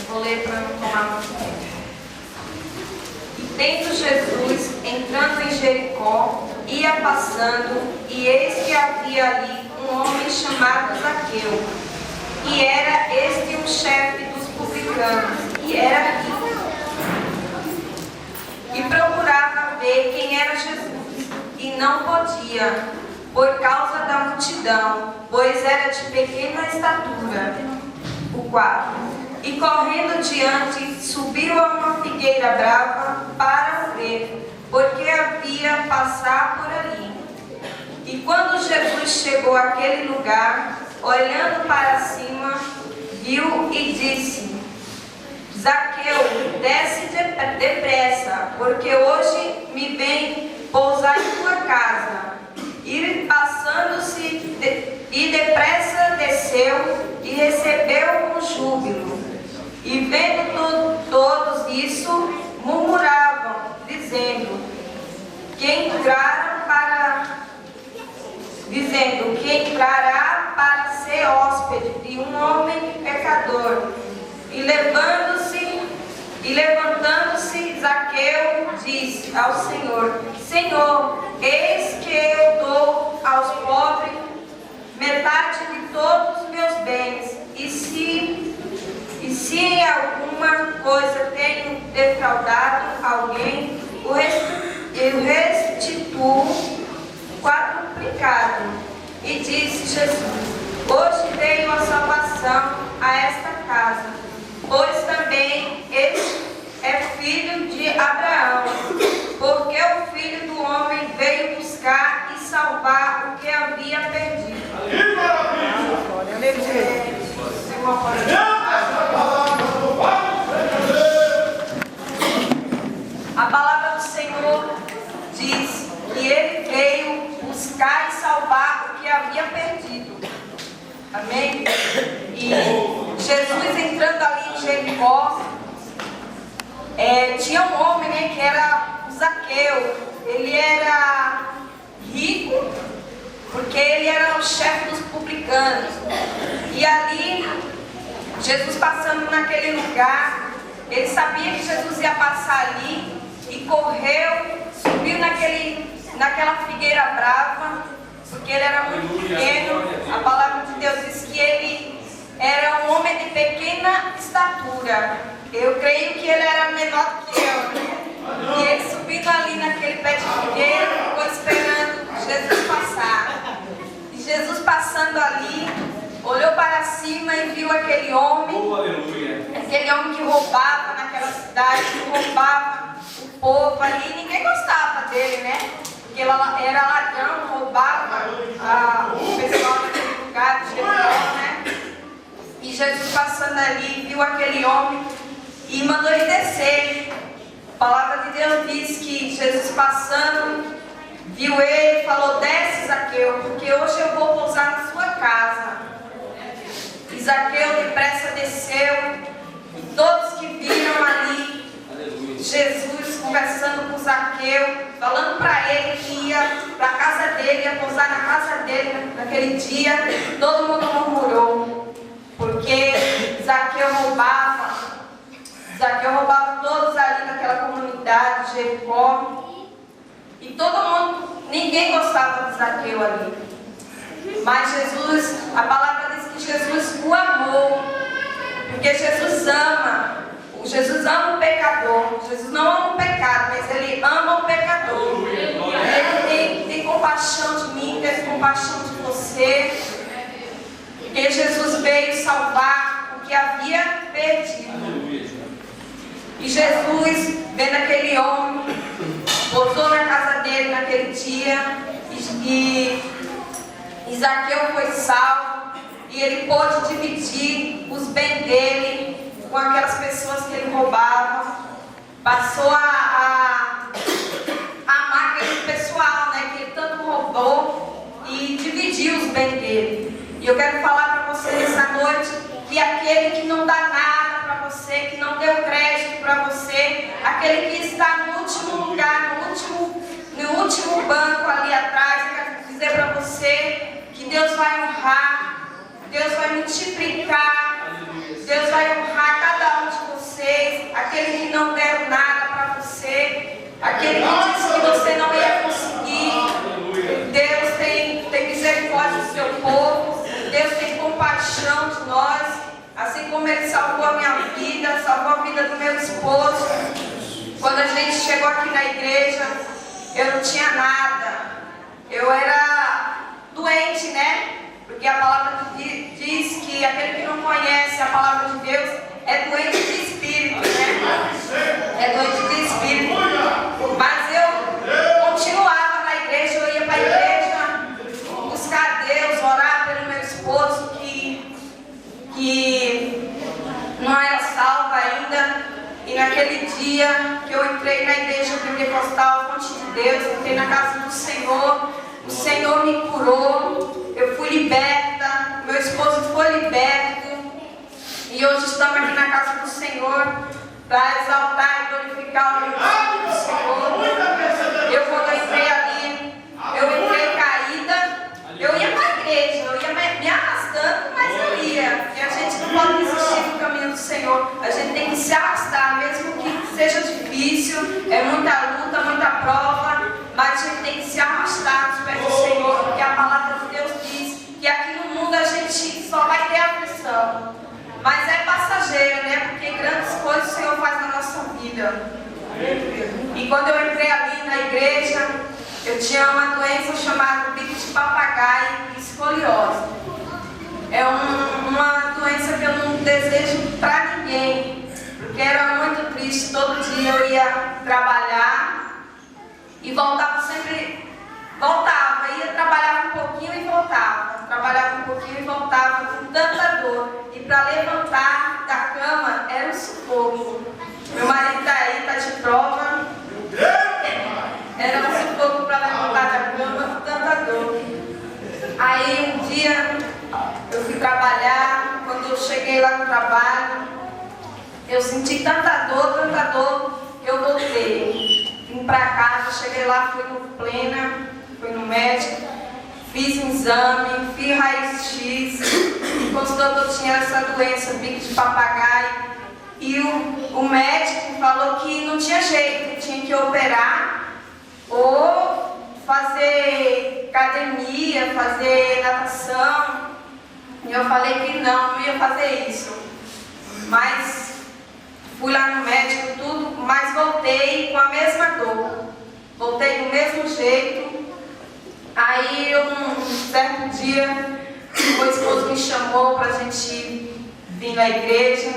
Vou ler para não tomar muito tempo. E tendo Jesus, entrando em Jericó, ia passando, e eis que havia ali um homem chamado Zaqueu, e era este um chefe dos publicanos, e era rico, e procurava ver quem era Jesus, e não podia, por causa da multidão, pois era de pequena estatura. O 4. E correndo diante, subiu a uma figueira brava para o ver, porque havia passar por ali. E quando Jesus chegou àquele lugar, olhando para cima, viu e disse: Zaqueu, desce depressa, porque hoje me vem pousar em tua casa. E passando-se, e depressa desceu e recebeu com júbilo. E vendo todos isso, murmuravam, dizendo que entrará para ser hóspede de um homem pecador. E levantando-se, Zaqueu disse ao Senhor: Senhor, eis que eu dou aos pobres metade de todos os meus bens, e se em alguma coisa tenho defraudado alguém, eu restituo quadruplicado. E disse Jesus: Hoje veio a salvação a esta casa, pois também ele é filho de Abraão, porque o Filho do Homem veio buscar e salvar o que havia perdido. A palavra do Senhor diz que ele veio buscar e salvar o que havia perdido. Amém? E Jesus entrando ali em Jericó, tinha um homem, né, que era o Zaqueu. Ele era rico, porque ele era o chefe dos publicanos. E ali, Jesus passando naquele lugar, ele sabia que Jesus ia passar ali, e correu, subiu naquela figueira brava, porque ele era muito pequeno. A palavra de Deus diz que ele era um homem de pequena estatura. Eu creio que ele era menor que eu, né? E ele subindo ali naquele pé de figueira, ficou esperando Jesus passar. E Jesus passando ali, olhou para cima e viu aquele homem, aquele homem que roubava naquela cidade, que roubava o povo ali. Ninguém gostava dele, né? Porque ele era ladrão, roubava o pessoal daquele lugar de Jericó, né? E Jesus passando ali, viu aquele homem e mandou ele descer. A palavra de Deus diz que Jesus passando, viu ele e falou: Desce, Zaqueu, porque hoje eu vou pousar na sua casa. E Zaqueu depressa desceu, e todos que viram ali Jesus conversando com Zaqueu, falando para ele que ia para a casa dele, ia pousar na casa dele naquele dia, todo mundo murmurou, porque Zaqueu roubava todos ali naquela comunidade de Jericó, e todo mundo, ninguém gostava de Zaqueu ali. Mas Jesus, a palavra diz que Jesus o amou, porque Jesus ama o pecador. Jesus não ama o pecado, mas ele ama o pecador. Ele tem compaixão de mim, tem compaixão de você, porque Jesus veio salvar o que havia perdido. E Jesus, vendo aquele homem, pousou na casa dele naquele dia, e Zaqueu foi salvo, e ele pôde dividir os bens dele com aquelas pessoas que ele roubava. Passou a amar aquele pessoal, né, que ele tanto roubou, e dividiu os bens dele. E eu quero falar para você nessa noite que aquele que não dá nada para você, que não deu crédito para você, aquele que está no último lugar, no último banco ali atrás, eu quero dizer para você que Deus vai honrar, Deus vai multiplicar, Deus vai honrar cada um de que não deram nada para você, aquele que disse que você não ia conseguir. Deus tem misericórdia do seu povo, Deus tem compaixão de nós, assim como Ele salvou a minha vida, salvou a vida do meu esposo. Quando a gente chegou aqui na igreja, eu não tinha nada, eu era doente, né? Porque a palavra diz que aquele que não conhece a palavra de Deus é doente de espírito, né? É doente de espírito. Mas eu continuava na igreja, eu ia para a igreja buscar Deus, orar pelo meu esposo que não era salvo ainda. E naquele dia que eu entrei na igreja pentecostal, Fonte de Deus, entrei na casa do Senhor, o Senhor me curou, eu fui liberta, meu esposo foi liberto, e hoje estamos aqui na casa do Senhor para exaltar e glorificar o nome do Senhor. Eu quando entrei ali, eu entrei caída, eu ia para a igreja, eu ia me arrastando, mas eu ia. E a gente não pode desistir do caminho do Senhor, a gente tem que se arrastar, mesmo que seja difícil, é muita luta, muita prova, mas a gente tem que se arrastar nos pés do Senhor, porque a palavra de Deus diz que aqui no mundo a gente só vai ter aflição, mas é passageira, né? Porque grandes coisas o Senhor faz na nossa vida. E quando eu entrei ali na igreja, eu tinha uma doença chamada bico de papagaio e escoliose. É uma doença que eu não desejo para ninguém, porque era muito triste. Todo dia eu ia trabalhar e voltava sempre, ia trabalhar um pouquinho e voltava, trabalhava um pouquinho e voltava com tanta dor. E para levantar da cama era um sufoco. Meu marido está aí, está de prova. Era um sufoco para levantar da cama com tanta dor. Aí um dia eu fui trabalhar, quando eu cheguei lá no trabalho, eu senti tanta dor, que eu voltei. Vim para casa, cheguei lá, fui no Plena, fui no médico, fiz um exame, fiz raio-x, constou que eu tinha essa doença, bico de papagaio, e o médico falou que não tinha jeito, que tinha que operar ou fazer academia, fazer natação. E eu falei que não ia fazer isso. Mas fui lá no médico, tudo, mas voltei com a mesma dor. Voltei do mesmo jeito. Aí um certo dia, o meu esposo me chamou para a gente vir na igreja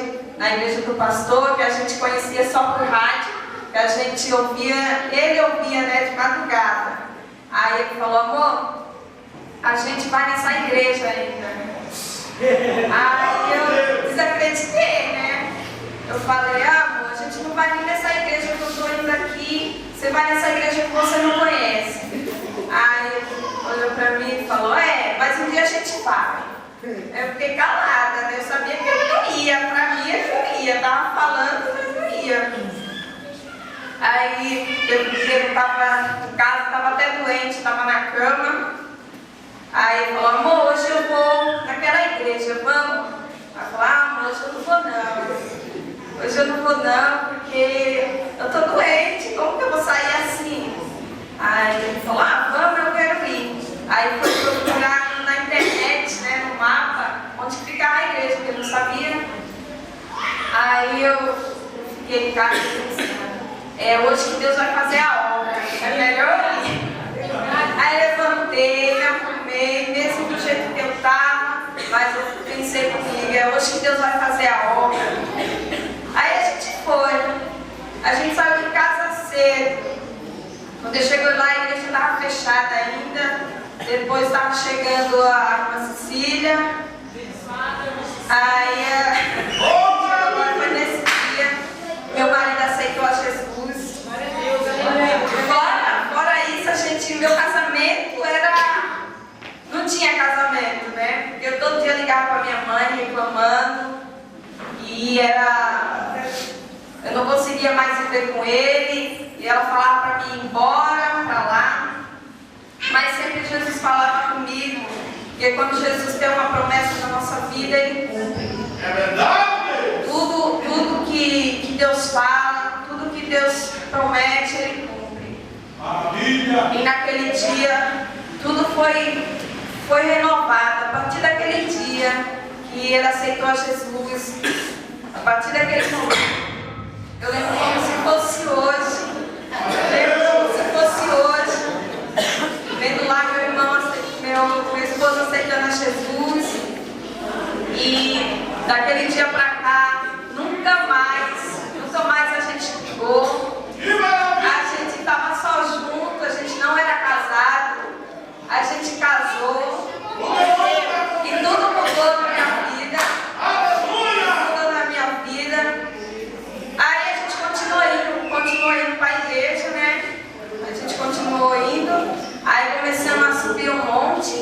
do pastor, que a gente conhecia só por rádio, que a gente ouvia, ele ouvia, né, de madrugada. Aí ele falou: amor, a gente vai nessa igreja ainda. Aí eu desacreditei, né? Eu falei: amor, a gente não vai vir nessa igreja que eu estou indo aqui, você vai nessa igreja que você não conhece. Aí ele olhou para mim e falou: mas um dia a gente vai. Eu fiquei calada, né? Eu sabia que ele não ia, para mim ele não ia, estava falando, mas não ia. Aí eu estava em casa, estava até doente, estava na cama. Aí ele falou: amor, hoje eu vou naquela igreja, vamos? Aí eu falei: amor, hoje eu não vou não. Hoje eu não vou não, porque eu estou doente, como que eu vou sair assim? Aí ele falou: vamos, eu quero ir. Aí foi procurar na internet, né, no mapa, onde ficava a igreja, porque eu não sabia. Aí eu fiquei em casa e disse: hoje que Deus vai fazer a obra, é melhor ir. Aí levantei, me arrumei, mesmo do jeito que eu estava, mas eu pensei comigo: hoje que Deus vai fazer a obra. Aí a gente foi, a gente saiu de casa cedo. Quando eu cheguei lá, a igreja estava fechada ainda. Depois estava chegando a irmã Cecília. Aí foi nesse dia, meu marido aceitou a Jesus. Fora isso, meu casamento não tinha casamento, né? Porque eu todo dia ligava para minha mãe reclamando. E eu não conseguia mais viver com ele. E ela falava para mim ir embora, para lá. Mas sempre Jesus falava comigo, porque quando Jesus tem uma promessa na nossa vida, Ele cumpre. É verdade! Tudo que Deus fala, promete, Ele cumpre. Maravilha. E naquele dia, tudo foi renovado. A partir daquele dia que ele aceitou a Jesus, a partir daquele momento, eu lembro como se fosse hoje. Eu lembro como se fosse hoje. Vendo lá meu irmão, meu esposo aceitando a Jesus. E daquele dia pra cá, nunca mais a gente brigou. A gente estava só junto, a gente não era casado. A gente casou. E tudo mudou na minha vida. Tudo mudou na minha vida. Aí a gente continuou indo para a igreja, né? A gente continuou indo. Aí começamos a subir um monte.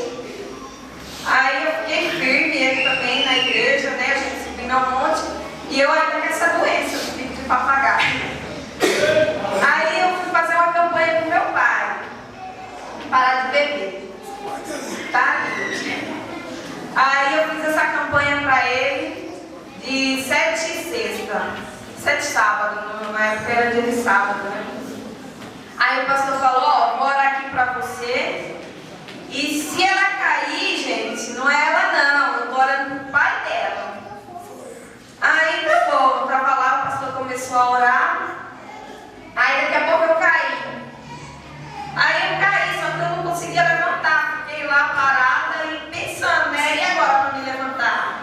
Aí eu fiquei firme, ele também na igreja, né? A gente subindo um monte. E eu ainda com essa doença, filho de papagaio. Aí eu fui fazer uma campanha com meu pai. Parar de beber. Tá? Aí eu fiz essa campanha para ele de 7 sexta. 7 sábado, na época era dia de sábado, né? Aí o pastor falou, ó, vou orar aqui para você. E se ela cair, gente, não é ela não, eu tô orando pro pai dela. Aí tá bom, eu tava lá, o pastor começou a orar. Aí daqui a pouco eu caí. Aí eu caí, só que eu não conseguia levantar. Fiquei lá parada e pensando, né? E agora para me levantar?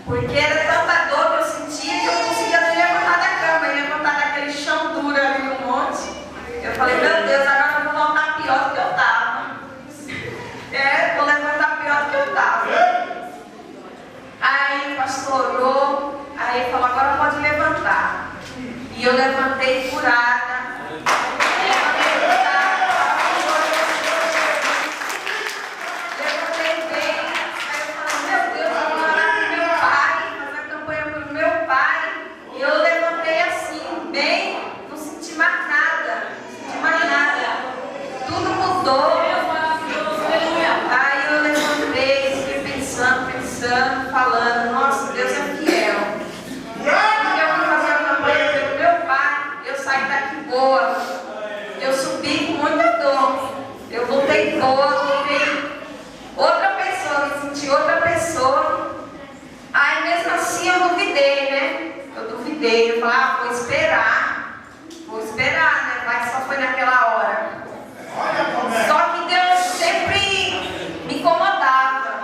Porque era tanta dor que eu sentia que eu não conseguia nem levantar da cama. E levantar daquele chão duro ali no monte. Eu falei, meu Deus, agora eu vou voltar pior do que eu estava. Vou levantar pior do que eu estava. Aí o pastor orou. Aí ele falou, agora pode levantar. E eu levantei curada. Falando, nossa, Deus é fiel. Porque eu fui fazer a campanha pelo meu pai, eu saí daqui boa. Eu subi com muita dor. Eu voltei boa, voltei outra pessoa, me senti outra pessoa. Aí mesmo assim eu duvidei, né? Eu duvidei, eu falei, vou esperar, né? Mas só foi naquela hora. Só que Deus sempre me incomodava.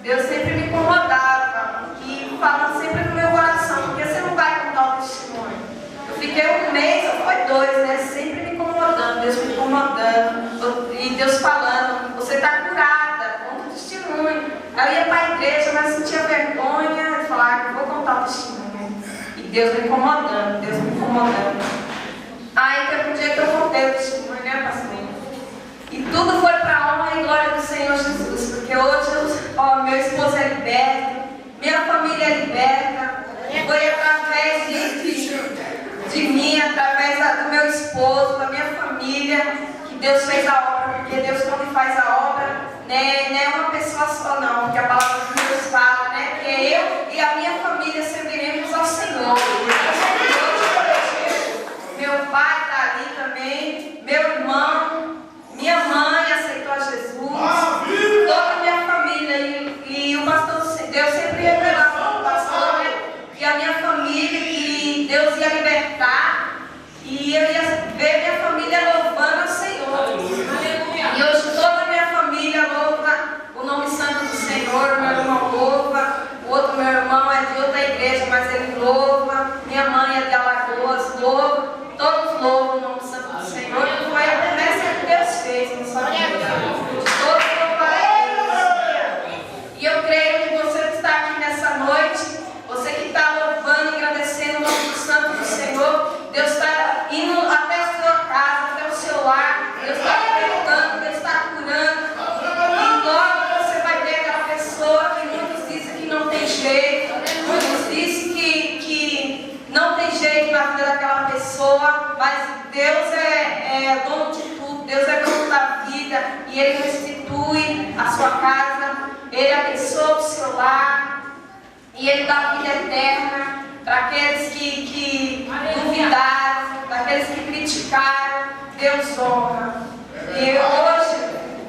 Deus sempre me incomodava e falando sempre no meu coração, porque você não vai contar o testemunho. Eu fiquei um mês, ou foi 2, né? Sempre me incomodando, Deus me incomodando, e Deus falando, você está curada, conta o testemunho. Eu ia para a igreja, mas sentia vergonha, e falava, eu vou contar o testemunho. E Deus me incomodando, Deus me incomodando. Aí teve um dia que eu contei o testemunho, né, pastor? E tudo foi para a honra e glória do Senhor Jesus, porque hoje, ó, meu esposo é liberto, minha família é liberta, foi através de mim, através do meu esposo, da minha família, que Deus fez a obra, porque Deus quando faz a obra, né, não é uma pessoa só não, porque a palavra de Deus fala, né, que eu e a minha família serviremos ao Senhor. Meu pai está ali também, meu irmão, minha mãe aceitou a Jesus, toda a minha família, e o pastor, Deus sempre revelava para o pastor, né, que a minha família, que Deus ia libertar, e eu ia ver minha família louvando ao Senhor. E hoje toda a minha família louva o nome santo do Senhor, meu irmão louva, o outro meu irmão é de outra igreja, mas ele louva, minha mãe é de Alagoas, louva, todos louvam o nome santo do Senhor, e foi a promessa que Deus fez, não só todos louvam a Deus. E eu creio que você que está aqui nessa noite, você que está louvando e agradecendo o nome santo do Senhor, Deus está indo até a sua casa, até o seu lar, Deus está libertando, Deus está curando. E logo você vai ver aquela pessoa que muitos dizem que não tem jeito, muitos dizem que não tem jeito na vida daquela pessoa, mas Deus é dono de tudo, Deus é dono da vida, e Ele restitui a sua casa, Ele abençoa o seu lar, e Ele dá vida eterna para aqueles que duvidaram, para aqueles que criticaram, Deus honra. E hoje,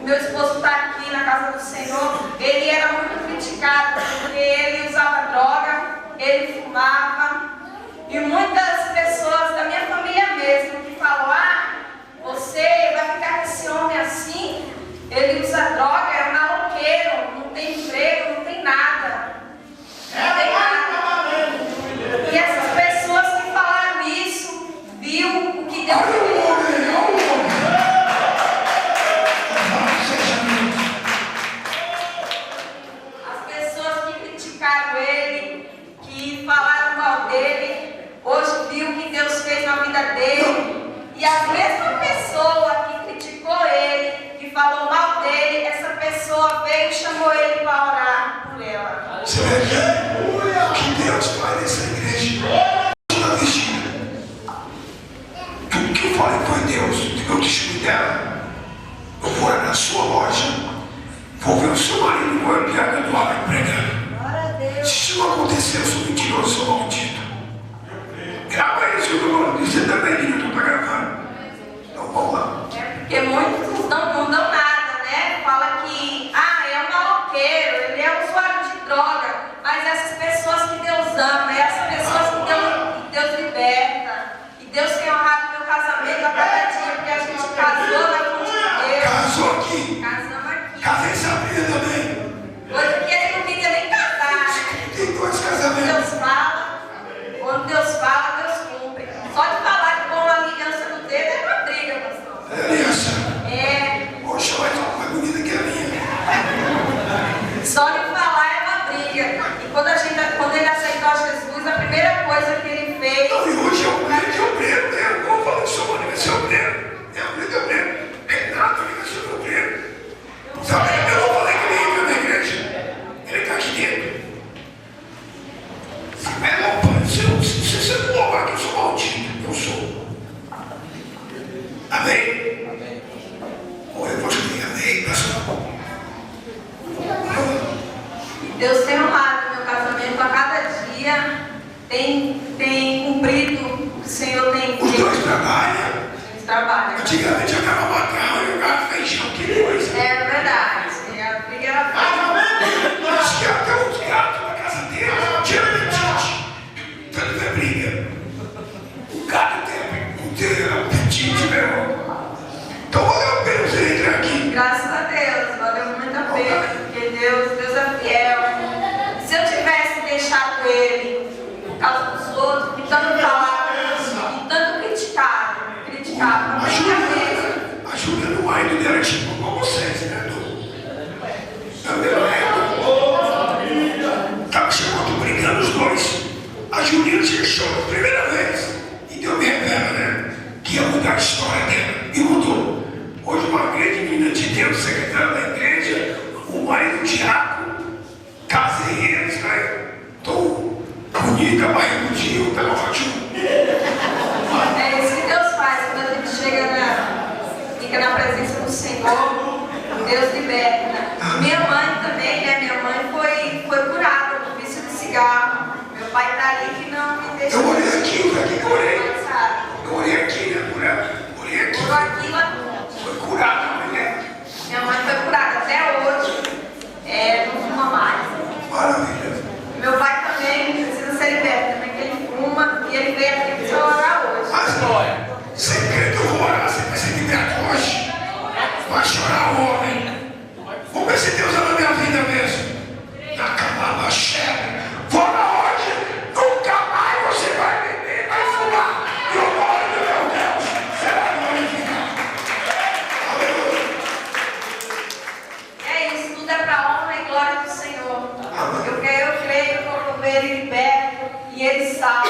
meu esposo está aqui na casa do Senhor. Ele era muito criticado porque ele usava droga, ele fumava. E muitas pessoas da minha família mesmo que falam: ah, você vai ficar com esse homem assim? Ele usa droga, é maloqueiro, não tem emprego, não tem nada. Não tem nada. E essas pessoas que falaram isso, viu o que Deus fez. As pessoas que criticaram ele, que falaram mal dele, hoje viu o que Deus fez na vida dele. E a mesma pessoa que criticou ele, que falou mal dele, essa pessoa veio e chamou ele para orar por ela. Você vê que Deus faz nessa igreja? Na vigília. Tudo que eu falei foi Deus, do meu testemunho dela. Eu vou na sua loja, vou ver o seu marido, vou enviar do lado pregando. Se isso não acontecer, eu sou mentiroso, eu sou maldito. Grava isso que eu estou falando. Você também, que eu estou gravando. Então vamos lá. É porque muitos não dão nada, né? Fala que, é um maloqueiro, ele é usuário de droga. Mas essas pessoas que Deus ama, essas pessoas que Deus liberta. E Deus tem honrado meu casamento a cada dia, porque a gente casou na frente de Deus. Casou aqui. Casamos aqui. Casei Sabrina também. Coisa que ele não queria nem casar. Tem 2 casamentos. Quando Deus fala, Deus cumpre. Só de falar que com a aliança no dedo é uma briga, pastor. Aliança? É. Poxa, mas é mais bonita que a minha. Só de falar é uma briga. E quando ele aceitou a Jesus, a primeira coisa que ele fez. Não, e hoje é o obreiro, né? Como eu falei, seu marido vai ser obreiro. É o marido obreiro. Renato vai ser obreiro. Sabe, eu não falei que ele entra na igreja. Ele está aqui dentro. Mas não, pai, você não louvar que eu sou maldito. Eu sou. Amém? Amém. Ou eu vou dizer amém, pastor. Deus tem honrado meu casamento a cada dia. Tem cumprido o que o Senhor tem Os feito. 2 trabalham. Eles trabalham. Antigamente eu acabava macarrão, jogava feijão, que coisa. É verdade. A briga era feita. Os gatos, os gatos na casa dele, tinha apetite. Tanto é briga. O gato tem apetite, meu irmão. Então valeu a pena você entrar aqui. Graças a Deus, valeu muito a pena, porque Deus é fiel. Se eu tivesse deixado ele por causa dos outros, que tanto falaram, que tanto criticaram, na minha cabeça. A Júlia no marido dela tipo como vocês, né, Tava chamando, brigando os 2. A Juliana chegou a primeira vez. E Deus me revela, né? Que ia mudar a história dela. E mudou. Hoje uma grande menina de Deus, secretária da igreja, o marido diácono, casei eles, né? Tô bonita, barrigudinho, tá ótimo. É isso que Deus faz quando a gente fica na presença do Senhor, Deus liberta. Minha mãe também, né? Minha mãe foi curada do vício de cigarro. Meu pai tá ali que não me deixa. Eu orei aqui, eu orei. Sabe? Eu orei aqui, né, por ela? Orei aqui. Por aqui, lá. Foi curada a mulher. Minha mãe foi curada até hoje. Não fuma mais. Maravilha. Meu pai também precisa ser liberto, também que ele fuma e ele veio aqui para orar hoje. Mas, segredo, eu vou orar, você vai ser liberto hoje. Vai chorar, homem. Vamos ver se Deus ama minha vida mesmo. Na camada cheia. Vou na hoje. Nunca mais você vai beber, vai fumar. E o nome do meu Deus será glorificado. Aleluia. É isso, tudo é para honra e glória do Senhor. Amém. Eu creio que eu vou ver ele liberto e ele salvo.